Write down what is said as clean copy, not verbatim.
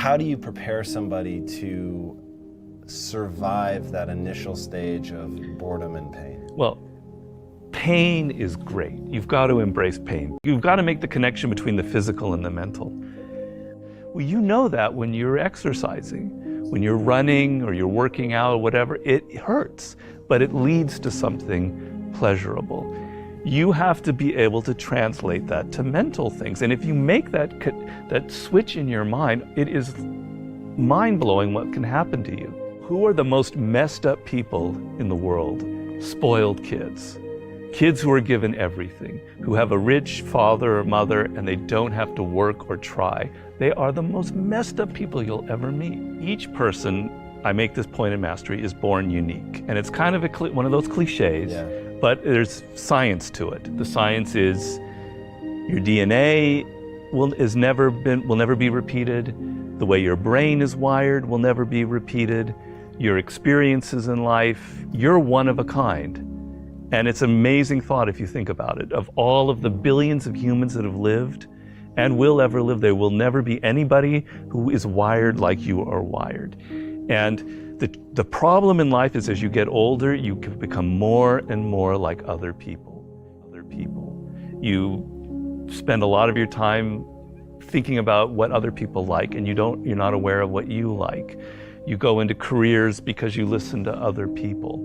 How do you prepare somebody to survive that initial stage of boredom and pain? Well, pain is great. You've got to embrace pain. You've got to make the connection between the physical and the mental. Well, you know that when you're exercising, when you're running or you're working out or whatever, it hurts, but it leads to something pleasurable. You have to be able to translate that to mental things. And if you make that switch in your mind, it is mind-blowing what can happen to you. Who are the most messed up people in the world? Spoiled kids. Kids who are given everything, who have a rich father or mother and they don't have to work or try. They are the most messed up people you'll ever meet. Each person, I make this point in Mastery, is born unique. And it's kind of one of those cliches, but there's science to it. The science is your DNA will never be repeated. The way your brain is wired will never be repeated. Your experiences in life, you're one of a kind. And it's an amazing thought if you think about it. Of all of the billions of humans that have lived and will ever live, there will never be anybody who is wired like you are wired. And the problem in life is as you get older, you can become more and more like other people. You spend a lot of your time thinking about what other people like, and you're not aware of what you like. You go into careers because you listen to other people.